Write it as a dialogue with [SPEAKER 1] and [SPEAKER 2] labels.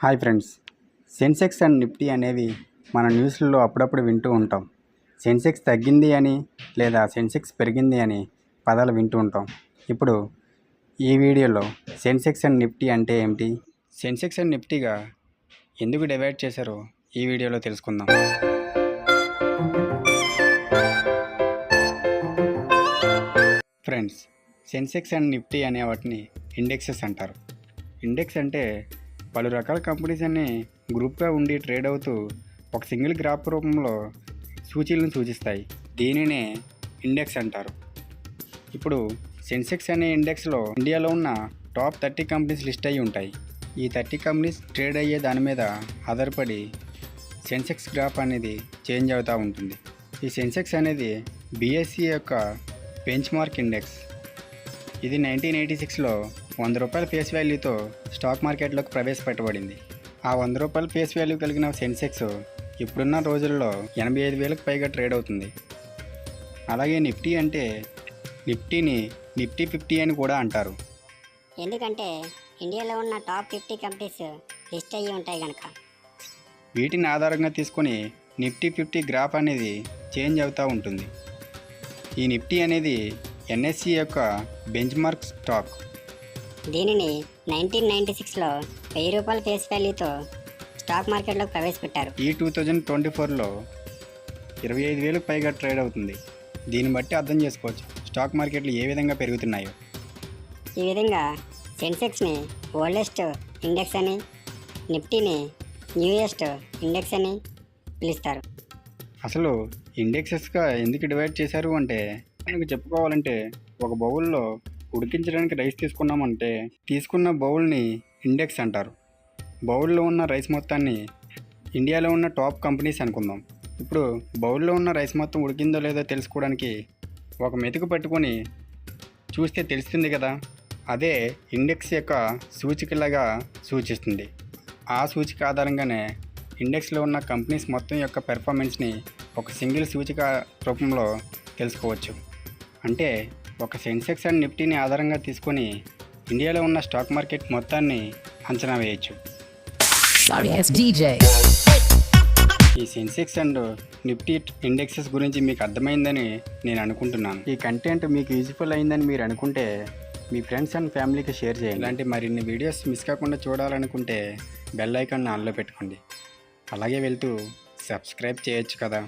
[SPEAKER 1] Hi friends, Sensex and Nifty అనేవి మన న్యూస్లలో అప్పుడప్పుడు వింటూ ఉంటాం. సెన్సెక్స్ తగ్గింది అని లేదా సెన్సెక్స్ పెరిగింది అని పదాలు వింటూ ఉంటాం. ఇప్పుడు ఈ వీడియోలో సెన్సెక్స్ అండ్ నిఫ్టీ అంటే ఏమిటి, సెన్సెక్స్ అండ్ నిఫ్టీగా ఎందుకు డివైడ్ చేశారో ఈ వీడియోలో తెలుసుకుందాం. ఫ్రెండ్స్, సెన్సెక్స్ అండ్ నిఫ్టీ అనే వాటిని ఇండెక్సెస్ అంటారు. ఇండెక్స్ అంటే పలు రకాల కంపెనీస్ అన్ని గ్రూప్గా ఉండి ట్రేడ్ అవుతూ ఒక సింగిల్ గ్రాఫ్ రూపంలో సూచీలను సూచిస్తాయి. దీనినే ఇండెక్స్ అంటారు. ఇప్పుడు సెన్సెక్స్ అనే ఇండెక్స్లో ఇండియాలో ఉన్న టాప్ 30 కంపెనీస్ లిస్ట్ అయ్యి ఉంటాయి. ఈ 30 కంపెనీస్ ట్రేడ్ అయ్యే దాని మీద ఆధారపడి సెన్సెక్స్ గ్రాఫ్ అనేది చేంజ్ అవుతూ ఉంటుంది. ఈ సెన్సెక్స్ అనేది BSE యొక్క బెంచ్ మార్క్ ఇండెక్స్. ఇది 1986లో ₹100 ఫేస్ వాల్యూతో స్టాక్ మార్కెట్లోకి ప్రవేశపెట్టబడింది. ఆ ₹100 ఫేస్ వాల్యూ కలిగిన సెన్సెక్స్ ఇప్పుడున్న రోజుల్లో 85,000కు పైగా ట్రేడ్ అవుతుంది. అలాగే నిఫ్టీ అంటే నిఫ్టీని నిఫ్టీ 50 అని కూడా అంటారు.
[SPEAKER 2] ఎందుకంటే ఇండియాలో ఉన్న టాప్ 50 కంపెనీస్ లిస్ట్ అయ్యి ఉంటాయి కనుక.
[SPEAKER 1] వీటిని ఆధారంగా తీసుకొని నిఫ్టీ 50 గ్రాఫ్ అనేది చేంజ్ అవుతూ ఉంటుంది. ఈ నిఫ్టీ అనేది NSE యొక్క బెంచ్ మార్క్ స్టాక్.
[SPEAKER 2] దీనిని 1996లో ₹1000 ఫేస్ వాల్యూతో స్టాక్ మార్కెట్లోకి ప్రవేశపెట్టారు.
[SPEAKER 1] ఈ 2024లో 25,000కు పైగా ట్రేడ్ అవుతుంది. దీన్ని బట్టి అర్థం చేసుకోవచ్చు స్టాక్ మార్కెట్లు ఏ విధంగా పెరుగుతున్నాయో.
[SPEAKER 2] ఈ విధంగా సెన్సెక్స్ని ఓల్డెస్ట్ ఇండెక్స్ అని, నిఫ్టీని న్యూయెస్ట్ ఇండెక్స్ అని పిలుస్తారు.
[SPEAKER 1] అసలు ఇండెక్సెస్గా ఎందుకు డివైడ్ చేశారు అంటే, మనకు చెప్పుకోవాలంటే ఒక బౌల్లో ఉడికించడానికి రైస్ తీసుకున్నామంటే తీసుకున్న బౌల్ని ఇండెక్స్ అంటారు. బౌల్లో ఉన్న రైస్ మొత్తాన్ని ఇండియాలో ఉన్న టాప్ కంపెనీస్ అనుకుందాం. ఇప్పుడు బౌల్లో ఉన్న రైస్ మొత్తం ఉడికిందో లేదో తెలుసుకోవడానికి ఒక మెతుకు పట్టుకొని చూస్తే తెలుస్తుంది కదా. అదే ఇండెక్స్ యొక్క సూచికలాగా సూచిస్తుంది. ఆ సూచిక ఆధారంగానే ఇండెక్స్లో ఉన్న కంపెనీస్ మొత్తం యొక్క పెర్ఫార్మెన్స్ని ఒక సింగిల్ సూచిక రూపంలో తెలుసుకోవచ్చు. అంటే ఒక సెన్సెక్స్ అండ్ నిఫ్టీని ఆధారంగా తీసుకొని ఇండియాలో ఉన్న స్టాక్ మార్కెట్ మొత్తాన్ని అంచనా వేయచ్చు. ఈ సెన్సెక్స్ అండ్ నిఫ్టీ ఇండెక్సెస్ గురించి మీకు అర్థమైందని నేను అనుకుంటున్నాను. ఈ కంటెంట్ మీకు యూజ్ఫుల్ అయిందని మీరు అనుకుంటే మీ ఫ్రెండ్స్ అండ్ ఫ్యామిలీకి షేర్ చేయండి. ఇలాంటి మరిన్ని వీడియోస్ మిస్ కాకుండా చూడాలనుకుంటే బెల్ ఐకాన్ ఆన్లో పెట్టుకోండి. అలాగే వెళ్తూ సబ్స్క్రైబ్ చేయొచ్చు కదా.